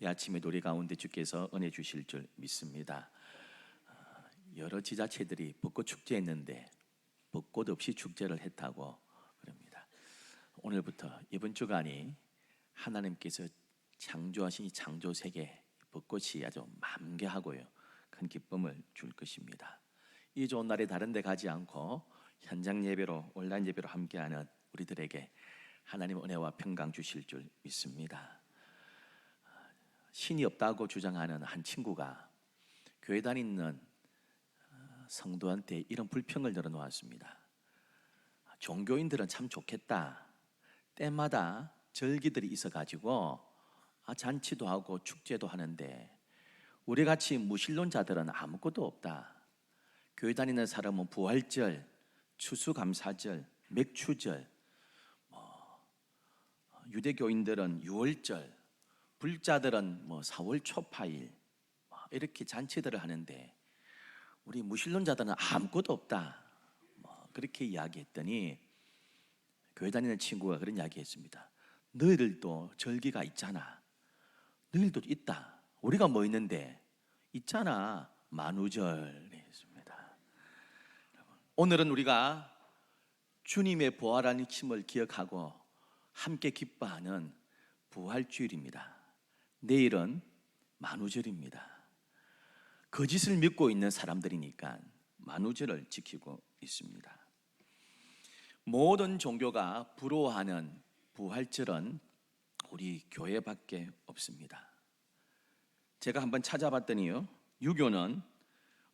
이 아침에 우리 가운데 주께서 은혜 주실 줄 믿습니다. 여러 지자체들이 벚꽃 축제했는데 벚꽃 없이 축제를 했다고 그럽니다. 오늘부터 이번 주간이 하나님께서 창조하신 이 창조 세계 벚꽃이 아주 만개하고요, 큰 기쁨을 줄 것입니다. 이 좋은 날에 다른 데 가지 않고 현장 예배로, 온라인 예배로 함께하는 우리들에게 하나님 은혜와 평강 주실 줄 믿습니다. 신이 없다고 주장하는 한 친구가 교회 다니는 성도한테 이런 불평을 늘어놓았습니다. 종교인들은 참 좋겠다. 때마다 절기들이 있어가지고 잔치도 하고 축제도 하는데 우리같이 무신론자들은 아무것도 없다. 교회 다니는 사람은 부활절, 추수감사절, 맥추절, 유대교인들은 유월절, 불자들은 4월 초파일 이렇게 잔치들을 하는데 우리 무신론자들은 아무것도 없다. 그렇게 이야기했더니 교회 다니는 친구가 그런 이야기했습니다. 너희들도 절기가 있잖아. 너희들도 있다. 우리가 뭐 있는데? 있잖아. 만우절 했습니다. 오늘은 우리가 주님의 부활하는 힘을 기억하고 함께 기뻐하는 부활주일입니다. 내일은 만우절입니다. 거짓을 믿고 있는 사람들이니까 만우절을 지키고 있습니다. 모든 종교가 부러워하는 부활절은 우리 교회밖에 없습니다. 제가 한번 찾아봤더니요, 유교는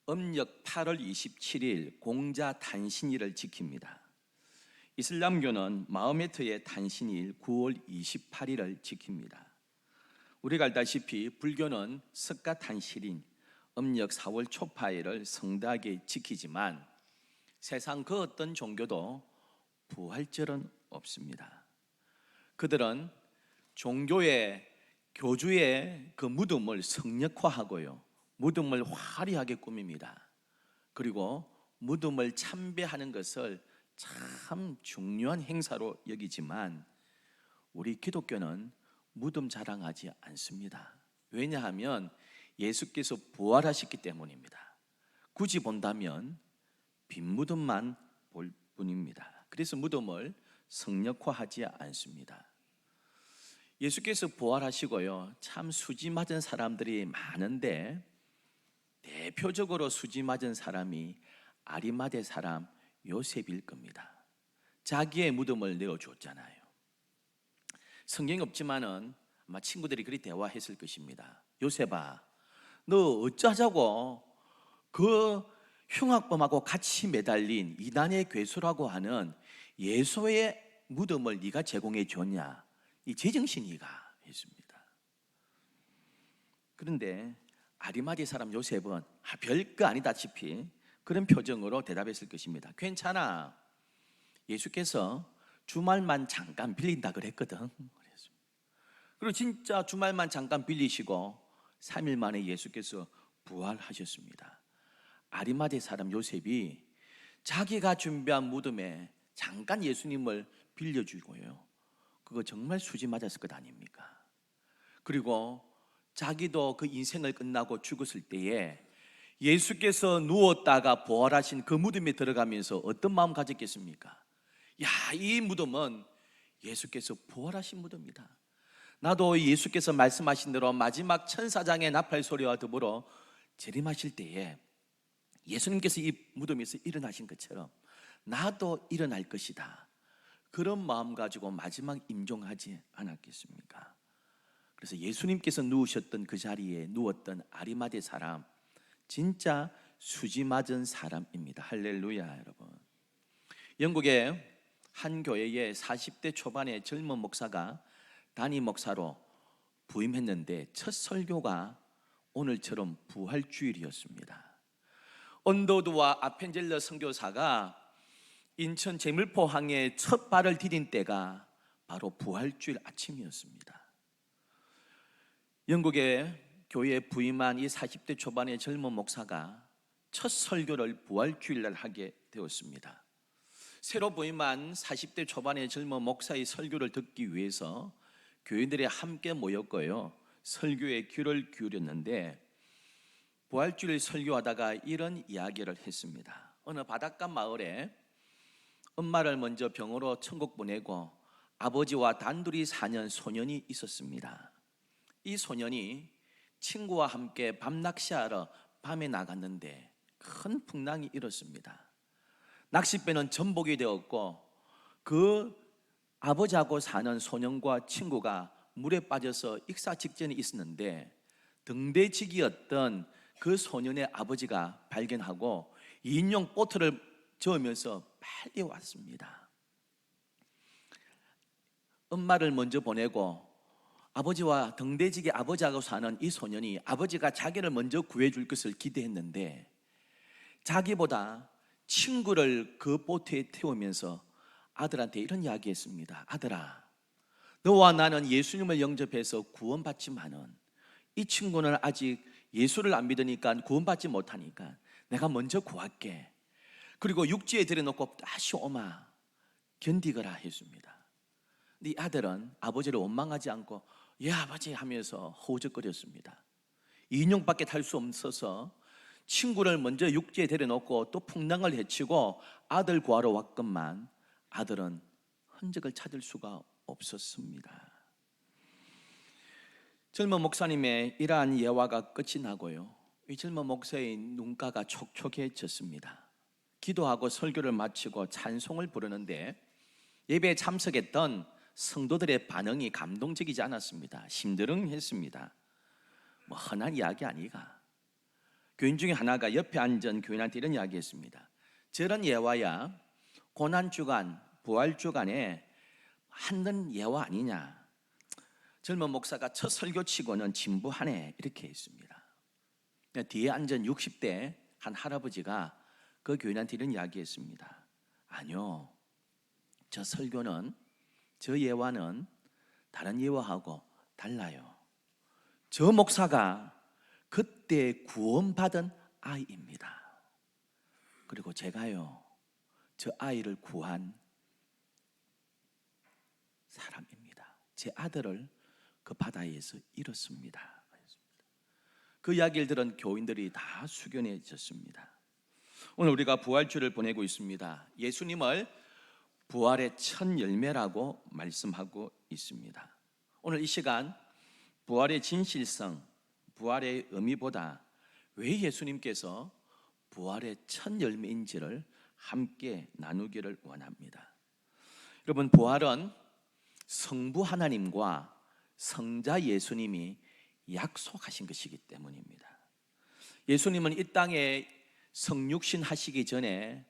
음력 8월 27일 공자 탄신일을 지킵니다. 이슬람교는 마호메트의 탄신일 9월 28일을 지킵니다. 우리가 알다시피 불교는 석가탄신일 음력 4월 초파일을 성대하게 지키지만 세상 그 어떤 종교도 부활절은 없습니다. 그들은 종교의 교주의 그 무덤을 성역화하고요, 무덤을 화려하게 꾸밉니다. 그리고 무덤을 참배하는 것을 참 중요한 행사로 여기지만 우리 기독교는 무덤 자랑하지 않습니다. 왜냐하면 예수께서 부활하셨기 때문입니다. 굳이 본다면 빈 무덤만 볼 뿐입니다. 그래서 무덤을 성역화하지 않습니다. 예수께서 부활하시고요, 참 수지 맞은 사람들이 많은데 대표적으로 수지 맞은 사람이 아리마대 사람 요셉일 겁니다. 자기의 무덤을 내어줬잖아요. 성경이 없지만은 아마 친구들이 그리 대화했을 것입니다. 요셉아, 너 어쩌자고 그 흉악범하고 같이 매달린 이단의 괴수라고 하는 예수의 무덤을 네가 제공해 줬냐? 이 제정신이가 했습니다. 그런데 아리마대 사람 요셉은 별거 아니다시피 그런 표정으로 대답했을 것입니다. 괜찮아. 예수께서 주말만 잠깐 빌린다 그랬거든. 그리고 진짜 주말만 잠깐 빌리시고 3일 만에 예수께서 부활하셨습니다. 아리마대 사람 요셉이 자기가 준비한 무덤에 잠깐 예수님을 빌려주고요, 그거 정말 수지 맞았을 것 아닙니까? 그리고 자기도 그 인생을 끝나고 죽었을 때에 예수께서 누웠다가 부활하신 그 무덤에 들어가면서 어떤 마음 가졌겠습니까? 야, 이 무덤은 예수께서 부활하신 무덤이다. 나도 예수께서 말씀하신 대로 마지막 천사장의 나팔 소리와 더불어 재림하실 때에 예수님께서 이 무덤에서 일어나신 것처럼 나도 일어날 것이다. 그런 마음 가지고 마지막 임종하지 않았겠습니까? 그래서 예수님께서 누우셨던 그 자리에 누웠던 아리마대 사람, 진짜 수지 맞은 사람입니다. 할렐루야, 여러분. 영국의 한 교회에 40대 초반의 젊은 목사가 단임 목사로 부임했는데 첫 설교가 오늘처럼 부활주일이었습니다. 언더드와 아펜젤러 선교사가 인천 제물포항에 첫 발을 디딘 때가 바로 부활주일 아침이었습니다. 영국의 교회에 부임한 이 40대 초반의 젊은 목사가 첫 설교를 부활주일날 하게 되었습니다. 새로 부임한 40대 초반의 젊은 목사의 설교를 듣기 위해서 교인들이 함께 모였고요, 설교에 귀를 기울였는데 부활주일 설교하다가 이런 이야기를 했습니다. 어느 바닷가 마을에 엄마를 먼저 병으로 천국 보내고 아버지와 단둘이 사는 소년이 있었습니다. 이 소년이 친구와 함께 밤 낚시하러 밤에 나갔는데 큰 풍랑이 일었습니다. 낚싯배는 전복이 되었고 그 아버지하고 사는 소년과 친구가 물에 빠져서 익사 직전에 있었는데 등대지기였던 그 소년의 아버지가 발견하고 2인용 보트를 저으면서 빨리 왔습니다. 엄마를 먼저 보내고 아버지와 등대지기 아버지하고 사는 이 소년이 아버지가 자기를 먼저 구해줄 것을 기대했는데 자기보다 친구를 그 보트에 태우면서 아들한테 이런 이야기했습니다. 아들아, 너와 나는 예수님을 영접해서 구원받지만은 이 친구는 아직 예수를 안 믿으니까 구원받지 못하니까 내가 먼저 구할게. 그리고 육지에 들여놓고 다시 오마 견디거라 했습니다. 네 아들은 아버지를 원망하지 않고 예 아버지 하면서 허우적거렸습니다. 인형밖에 탈 수 없어서 친구를 먼저 육지에 데려놓고 또 풍랑을 헤치고 아들 구하러 왔건만 아들은 흔적을 찾을 수가 없었습니다. 젊은 목사님의 이러한 예화가 끝이 나고요, 이 젊은 목사의 눈가가 촉촉해졌습니다. 기도하고 설교를 마치고 찬송을 부르는데 예배에 참석했던 성도들의 반응이 감동적이지 않았습니다. 심드렁했습니다. 뭐 흔한 이야기 아니가. 교인 중에 하나가 옆에 앉은 교인한테 이런 이야기했습니다. 저런 예화야 고난주간, 부활주간에 하는 예화 아니냐. 젊은 목사가 첫 설교치고는 진부하네 이렇게 했습니다. 뒤에 앉은 60대 한 할아버지가 그 교인한테 이런 이야기했습니다. 아니요, 저 설교는, 저 예화는 다른 예화하고 달라요. 저 목사가 그때 구원받은 아이입니다. 그리고 제가요, 저 아이를 구한 사람입니다. 제 아들을 그 바다에서 잃었습니다. 그 이야기를 들은 교인들이 다 숙연해졌습니다. 오늘 우리가 부활주를 보내고 있습니다. 예수님을 부활의 첫 열매라고 말씀하고 있습니다. 오늘 이 시간 부활의 진실성, 부활의 의미보다 왜 예수님께서 부활의 첫 열매인지를 함께 나누기를 원합니다. 여러분, 부활은 성부 하나님과 성자 예수님이 약속하신 것이기 때문입니다. 예수님은 이 땅에 성육신 하시기 전에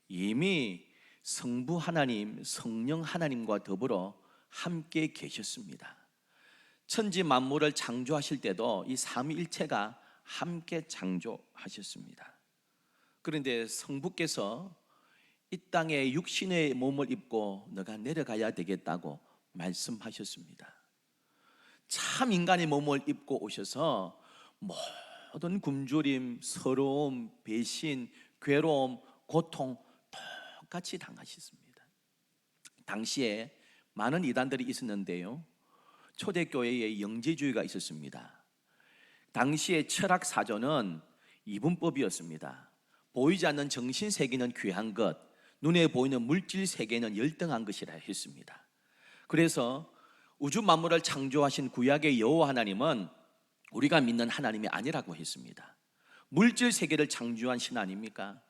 이미 성부 하나님, 성령 하나님과 더불어 함께 계셨습니다. 천지 만물을 창조하실 때도 이 삼위일체가 함께 창조하셨습니다. 그런데 성부께서 이 땅에 육신의 몸을 입고 너가 내려가야 되겠다고 말씀하셨습니다. 참 인간의 몸을 입고 오셔서 모든 굶주림, 서러움, 배신, 괴로움, 고통 똑같이 당하셨습니다. 당시에 많은 이단들이 있었는데요, 초대교회에 영재주의가 있었습니다. 당시의 철학 사조는 이분법이었습니다. 보이지 않는 정신세계는 귀한 것, 눈에 보이는 물질세계는 열등한 것이라 했습니다. 그래서 우주 만물을 창조하신 구약의 여호와 하나님은 우리가 믿는 하나님이 아니라고 했습니다. 물질세계를 창조한 신 아닙니까?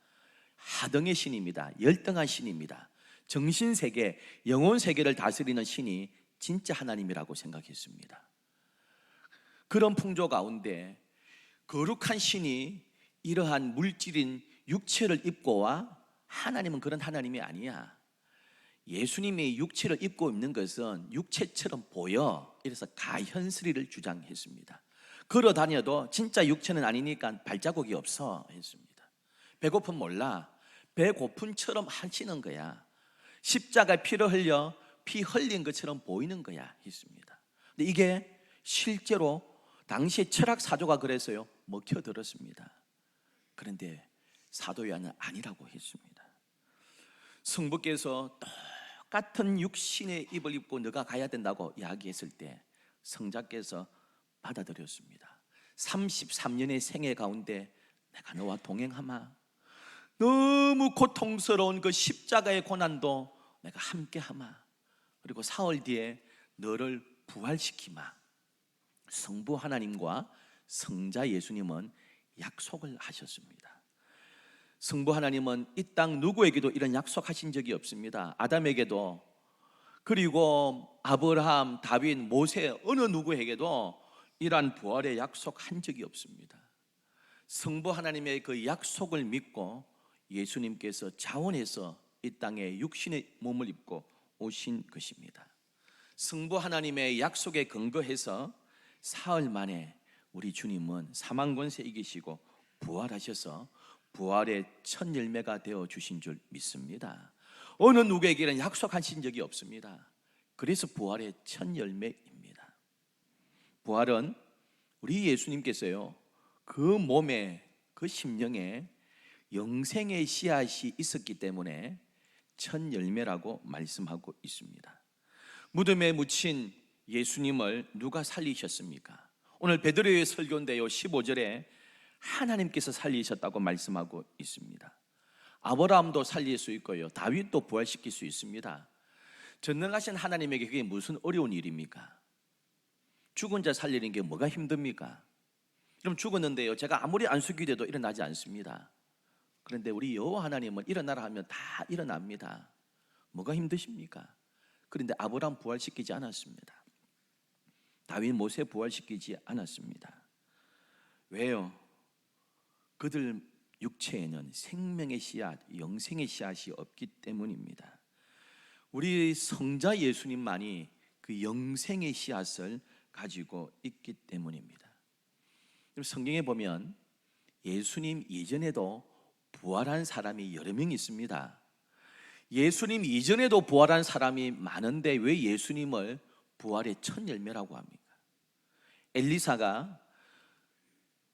하등의 신입니다. 열등한 신입니다. 정신세계, 영혼세계를 다스리는 신이 진짜 하나님이라고 생각했습니다. 그런 풍조 가운데 거룩한 신이 이러한 물질인 육체를 입고 와? 하나님은 그런 하나님이 아니야. 예수님이 육체를 입고 있는 것은 육체처럼 보여. 이래서 가현스리를 주장했습니다. 걸어 다녀도 진짜 육체는 아니니까 발자국이 없어 했습니다. 배고픔 몰라. 배고픔처럼 하시는 거야. 십자가에 피를 흘려 피 흘린 것처럼 보이는 거야 했습니다. 근데 이게 실제로 당시의 철학 사조가 그래서요 먹혀들었습니다. 그런데 사도 요한은 아니라고 했습니다. 성부께서 똑같은 육신의 입을 입고 너가 가야 된다고 이야기했을 때 성자께서 받아들였습니다. 33년의 생애 가운데 내가 너와 동행하마. 너무 고통스러운 그 십자가의 고난도 내가 함께하마. 그리고 사흘 뒤에 너를 부활시키마. 성부 하나님과 성자 예수님은 약속을 하셨습니다. 성부 하나님은 이 땅 누구에게도 이런 약속하신 적이 없습니다. 아담에게도, 그리고 아브라함, 다윗, 모세 어느 누구에게도 이러한 부활의 약속한 적이 없습니다. 성부 하나님의 그 약속을 믿고 예수님께서 자원해서 이 땅에 육신의 몸을 입고 오신 것입니다. 성부 하나님의 약속에 근거해서 사흘 만에 우리 주님은 사망 권세 이기시고 부활하셔서 부활의 첫 열매가 되어 주신 줄 믿습니다. 어느 누구에게는 약속하신 적이 없습니다. 그래서 부활의 첫 열매입니다. 부활은 우리 예수님께서요, 그 몸에, 그 심령에 영생의 씨앗이 있었기 때문에 첫 열매라고 말씀하고 있습니다. 무덤에 묻힌 예수님을 누가 살리셨습니까? 오늘 베드로의 설교인데요, 15절에 하나님께서 살리셨다고 말씀하고 있습니다. 아브라함도 살릴 수 있고요, 다윗도 부활시킬 수 있습니다. 전능하신 하나님에게 그게 무슨 어려운 일입니까? 죽은 자 살리는 게 뭐가 힘듭니까? 그럼 죽었는데요, 제가 아무리 안수기도해도 일어나지 않습니다. 그런데 우리 여호와 하나님은 일어나라 하면 다 일어납니다. 뭐가 힘드십니까? 그런데 아브라함 부활시키지 않았습니다. 다윗, 모세 부활시키지 않았습니다. 왜요? 그들 육체에는 생명의 씨앗, 영생의 씨앗이 없기 때문입니다. 우리 성자 예수님만이 그 영생의 씨앗을 가지고 있기 때문입니다. 성경에 보면 예수님 이전에도 부활한 사람이 여러 명 있습니다. 예수님 이전에도 부활한 사람이 많은데 왜 예수님을 부활의 첫 열매라고 합니까? 엘리사가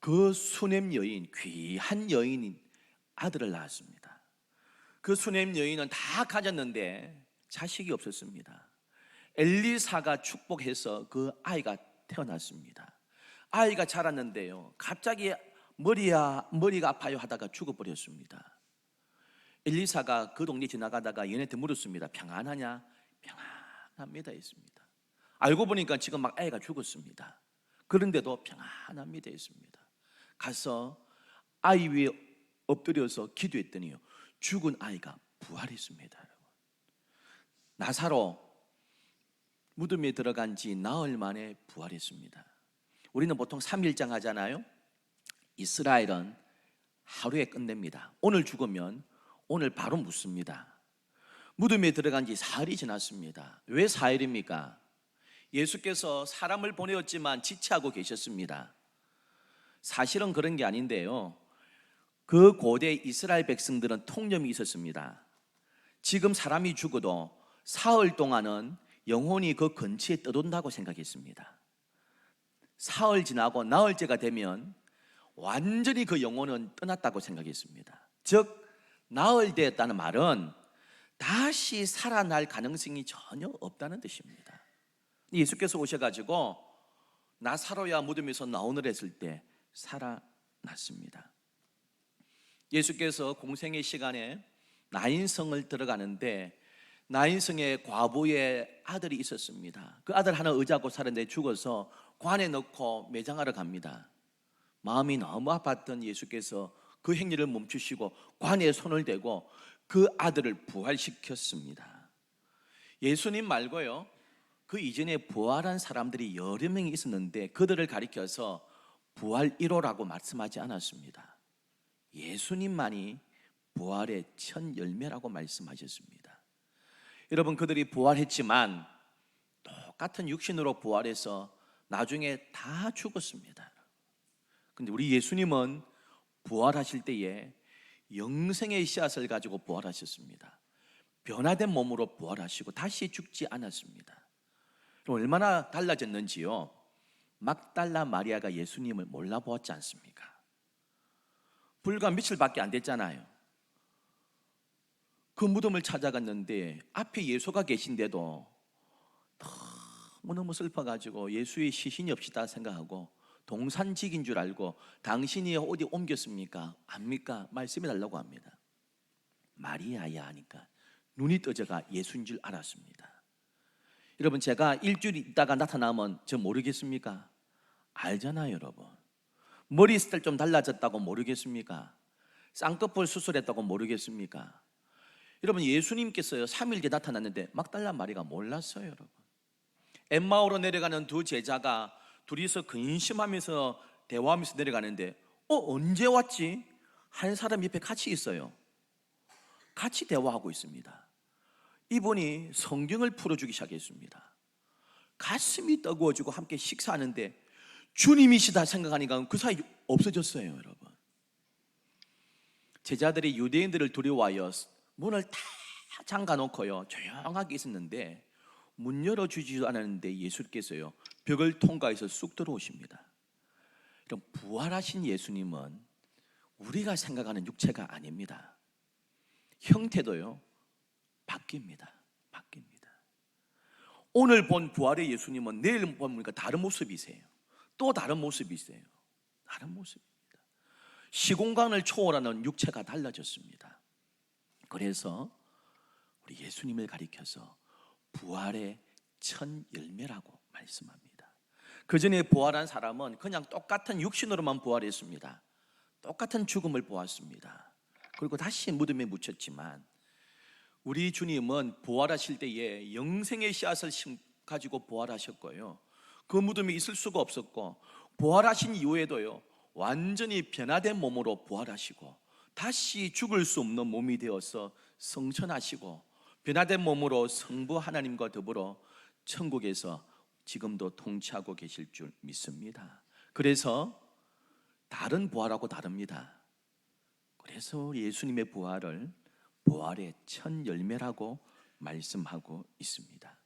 그 수냄 여인, 귀한 여인인 아들을 낳았습니다. 그 수냄 여인은 다 가졌는데 자식이 없었습니다. 엘리사가 축복해서 그 아이가 태어났습니다. 아이가 자랐는데요, 갑자기 머리가 아파요 하다가 죽어버렸습니다. 엘리사가 그 동네 지나가다가 얘네한테 물었습니다. 평안하냐? 평안합니다 했습니다. 알고 보니까 지금 막 아이가 죽었습니다. 그런데도 평안합니다 했습니다. 가서 아이 위에 엎드려서 기도했더니요, 죽은 아이가 부활했습니다. 여러분, 나사로 무덤에 들어간 지 나흘 만에 부활했습니다. 우리는 보통 3일장 하잖아요. 이스라엘은 하루에 끝냅니다. 오늘 죽으면 오늘 바로 묻습니다. 무덤에 들어간 지 사흘이 지났습니다. 왜 사흘입니까? 예수께서 사람을 보내었지만 지체하고 계셨습니다. 사실은 그런 게 아닌데요, 그 고대 이스라엘 백성들은 통념이 있었습니다. 지금 사람이 죽어도 사흘 동안은 영혼이 그 근처에 떠돈다고 생각했습니다. 사흘 지나고 나흘째가 되면 완전히 그 영혼은 떠났다고 생각했습니다. 즉 나흘 되었다는 말은 다시 살아날 가능성이 전혀 없다는 뜻입니다. 예수께서 오셔가지고 나사로야 무덤에서 나오느라 했을 때 살아났습니다. 예수께서 공생의 시간에 나인성을 들어가는데 나인성의 과부의 아들이 있었습니다. 그 아들 하나 의지하고 살았는데 죽어서 관에 넣고 매장하러 갑니다. 마음이 너무 아팠던 예수께서 그 행위를 멈추시고 관에 손을 대고 그 아들을 부활시켰습니다. 예수님 말고요, 그 이전에 부활한 사람들이 여러 명이 있었는데 그들을 가리켜서 부활 1호라고 말씀하지 않았습니다. 예수님만이 부활의 첫 열매라고 말씀하셨습니다. 여러분, 그들이 부활했지만 똑같은 육신으로 부활해서 나중에 다 죽었습니다. 근데 우리 예수님은 부활하실 때에 영생의 씨앗을 가지고 부활하셨습니다. 변화된 몸으로 부활하시고 다시 죽지 않았습니다. 얼마나 달라졌는지요, 막달라 마리아가 예수님을 몰라보았지 않습니까? 불과 며칠밖에 안 됐잖아요. 그 무덤을 찾아갔는데 앞에 예수가 계신데도 너무 슬퍼가지고 예수의 시신이 없이다 생각하고 동산직인 줄 알고 당신이 어디 옮겼습니까? 압니까? 말씀해 달라고 합니다. 마리아야 하니까 눈이 떠져가 예수인 줄 알았습니다. 여러분, 제가 일주일 있다가 나타나면 저 모르겠습니까? 알잖아요, 여러분. 머리 스타일 좀 달라졌다고 모르겠습니까? 쌍꺼풀 수술했다고 모르겠습니까? 여러분, 예수님께서요 3일 뒤에 나타났는데 막달라 마리가 몰랐어요, 여러분. 엠마오로 내려가는 두 제자가 둘이서 근심하면서 대화하면서 내려가는데 언제 왔지? 한 사람 옆에 같이 있어요. 같이 대화하고 있습니다. 이분이 성경을 풀어주기 시작했습니다. 가슴이 뜨거워지고 함께 식사하는데 주님이시다 생각하니까 그 사이 없어졌어요, 여러분. 제자들이 유대인들을 두려워하여 문을 다 잠가놓고요 조용하게 있었는데 문 열어주지도 않았는데 예수께서요 벽을 통과해서 쑥 들어오십니다. 그럼 부활하신 예수님은 우리가 생각하는 육체가 아닙니다. 형태도요 바뀝니다. 오늘 본 부활의 예수님은 내일 보니까 다른 모습이세요. 또 다른 모습이세요. 다른 모습입니다. 시공간을 초월하는 육체가 달라졌습니다. 그래서 우리 예수님을 가리켜서 부활의 첫 열매라고 말씀합니다. 그 전에 부활한 사람은 그냥 똑같은 육신으로만 부활했습니다. 똑같은 죽음을 보았습니다. 그리고 다시 무덤에 묻혔지만 우리 주님은 부활하실 때에 영생의 씨앗을 가지고 부활하셨고요 그 무덤에 있을 수가 없었고 부활하신 이후에도요 완전히 변화된 몸으로 부활하시고 다시 죽을 수 없는 몸이 되어서 성천하시고 변화된 몸으로 성부 하나님과 더불어 천국에서 지금도 통치하고 계실 줄 믿습니다. 그래서 다른 부활하고 다릅니다. 그래서 예수님의 부활을 부활의 첫 열매라고 말씀하고 있습니다.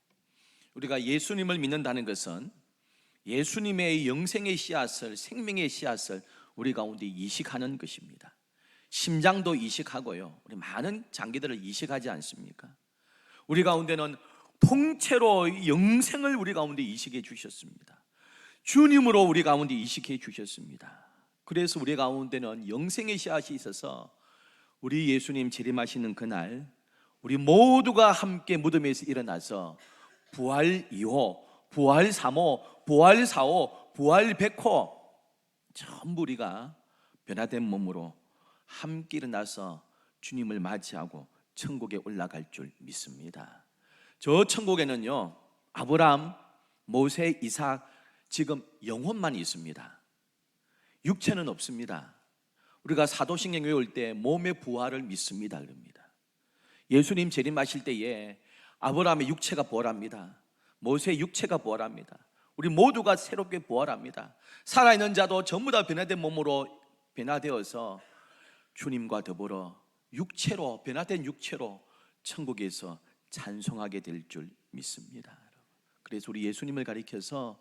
우리가 예수님을 믿는다는 것은 예수님의 영생의 씨앗을, 생명의 씨앗을 우리 가운데 이식하는 것입니다. 심장도 이식하고요 우리 많은 장기들을 이식하지 않습니까? 우리 가운데는 통째로 영생을 우리 가운데 이식해 주셨습니다. 주님으로 우리 가운데 이식해 주셨습니다. 그래서 우리 가운데는 영생의 씨앗이 있어서 우리 예수님 재림하시는 그날 우리 모두가 함께 무덤에서 일어나서 부활 2호, 부활 3호, 부활 4호, 부활 100호 전부 우리가 변화된 몸으로 함께 일어나서 주님을 맞이하고 천국에 올라갈 줄 믿습니다. 저 천국에는요 아브라함, 모세, 이삭 지금 영혼만 있습니다. 육체는 없습니다. 우리가 사도신경 외울 때 몸의 부활을 믿습니다 그럽니다. 예수님 재림하실 때에 아브라함의 육체가 부활합니다. 모세의 육체가 부활합니다. 우리 모두가 새롭게 부활합니다. 살아있는 자도 전부 다 변화된 몸으로 변화되어서 주님과 더불어 육체로, 변화된 육체로 천국에서 찬송하게 될 줄 믿습니다. 그래서 우리 예수님을 가리켜서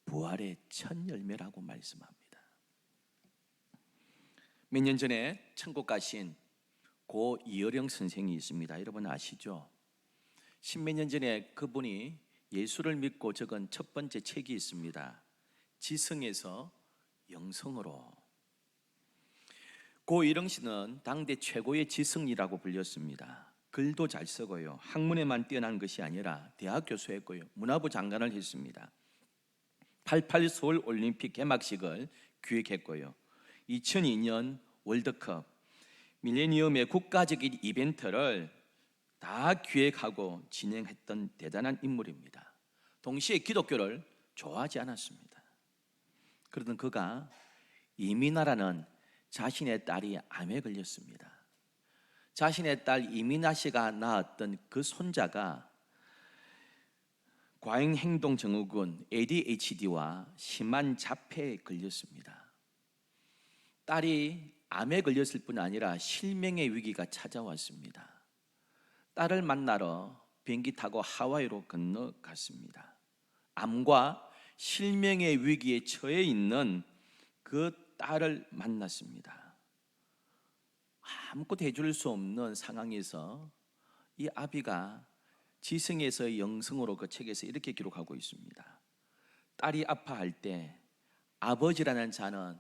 부활의 첫 열매라고 말씀합니다. 몇 년 전에 천국 가신 고 이어령 선생이 있습니다. 여러분 아시죠? 십몇 년 전에 그분이 예수를 믿고 적은 첫 번째 책이 있습니다. 지성에서 영성으로. 고 이어령 씨는 당대 최고의 지성이라고 불렸습니다. 글도 잘 쓰고요 학문에만 뛰어난 것이 아니라 대학 교수했고요 문화부 장관을 했습니다. 88 서울 올림픽 개막식을 기획했고요 2002년 월드컵 밀레니엄의 국가적인 이벤트를 다 기획하고 진행했던 대단한 인물입니다. 동시에 기독교를 좋아하지 않았습니다. 그러던 그가 이민아라는 자신의 딸이 암에 걸렸습니다. 자신의 딸 이민아 씨가 낳았던 그 손자가 과잉행동증후군 ADHD와 심한 자폐에 걸렸습니다. 딸이 암에 걸렸을 뿐 아니라 실명의 위기가 찾아왔습니다. 딸을 만나러 비행기 타고 하와이로 건너갔습니다. 암과 실명의 위기에 처해 있는 그 딸을 만났습니다. 아무것도 해줄 수 없는 상황에서 이 아비가 지성에서 영성으로 그 책에서 이렇게 기록하고 있습니다. 딸이 아파할 때 아버지라는 자는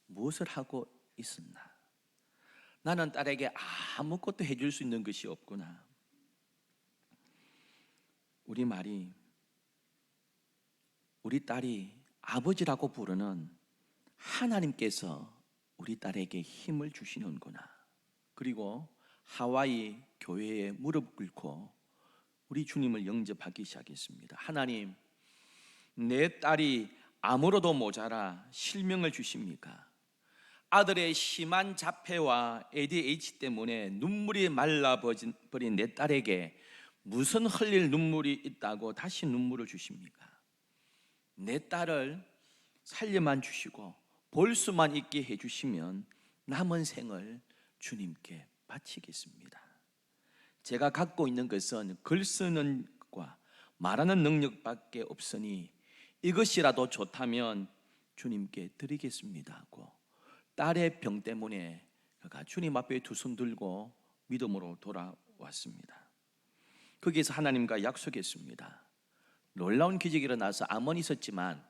무엇을 하고 있었나? 나는 딸에게 아무것도 해줄 수 있는 것이 없구나. 우리 말이, 우리 딸이 아버지라고 부르는 하나님께서 우리 딸에게 힘을 주시는구나. 그리고 하와이 교회에 무릎 꿇고 우리 주님을 영접하기 시작했습니다. 하나님, 내 딸이 암으로도 모자라 실명을 주십니까? 아들의 심한 자폐와 ADHD 때문에 눈물이 말라버린 내 딸에게 무슨 흘릴 눈물이 있다고 다시 눈물을 주십니까? 내 딸을 살려만 주시고 볼 수만 있게 해주시면 남은 생을 주님께 바치겠습니다. 제가 갖고 있는 것은 글 쓰는 것과 말하는 능력밖에 없으니 이것이라도 좋다면 주님께 드리겠습니다 하고 딸의 병 때문에 그가 주님 앞에 두 손 들고 믿음으로 돌아왔습니다. 거기에서 하나님과 약속했습니다. 놀라운 기적이 일어나서 암은 있었지만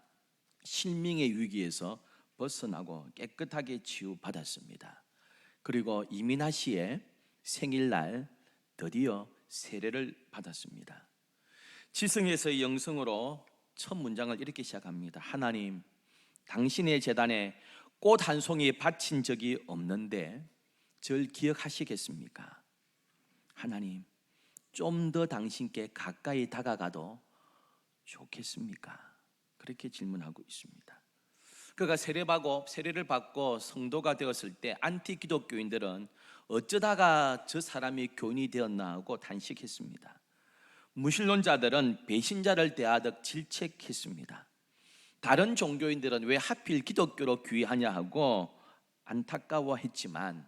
실명의 위기에서 벗어나고 깨끗하게 치유받았습니다. 그리고 이민아 씨의 생일날 드디어 세례를 받았습니다. 지성에서 영성으로 첫 문장을 이렇게 시작합니다. 하나님, 당신의 제단에 꽃 한 송이 바친 적이 없는데 절 기억하시겠습니까? 하나님, 좀 더 당신께 가까이 다가가도 좋겠습니까? 그렇게 질문하고 있습니다. 그가 세례를 받고 성도가 되었을 때 안티 기독교인들은 어쩌다가 저 사람이 교인이 되었나 하고 탄식했습니다. 무신론자들은 배신자를 대하듯 질책했습니다. 다른 종교인들은 왜 하필 기독교로 귀하냐 하고 안타까워했지만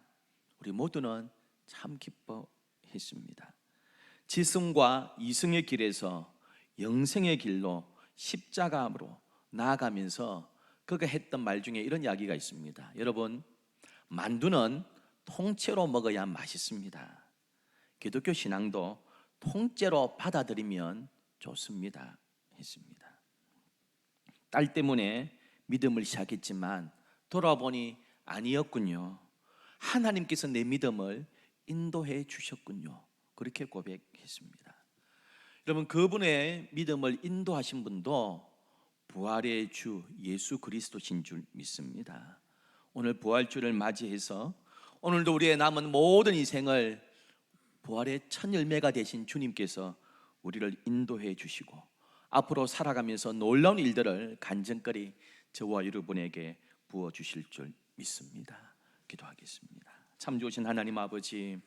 우리 모두는 참 기뻐했습니다. 지성과 이성의 길에서 영생의 길로 십자가로 나아가면서 그가 했던 말 중에 이런 이야기가 있습니다. 여러분, 만두는 통째로 먹어야 맛있습니다. 기독교 신앙도 통째로 받아들이면 좋습니다 했습니다. 딸 때문에 믿음을 시작했지만 돌아보니 아니었군요. 하나님께서 내 믿음을 인도해 주셨군요. 그렇게 고백했습니다. 여러분, 그분의 믿음을 인도하신 분도 부활의 주 예수 그리스도신 줄 믿습니다. 오늘 부활주를 맞이해서 오늘도 우리의 남은 모든 인생을 부활의 첫 열매가 되신 주님께서 우리를 인도해 주시고 앞으로 살아가면서 놀라운 일들을 간증거리 저와 여러분에게 부어주실 줄 믿습니다. 기도하겠습니다. 참 좋으신 하나님 아버지,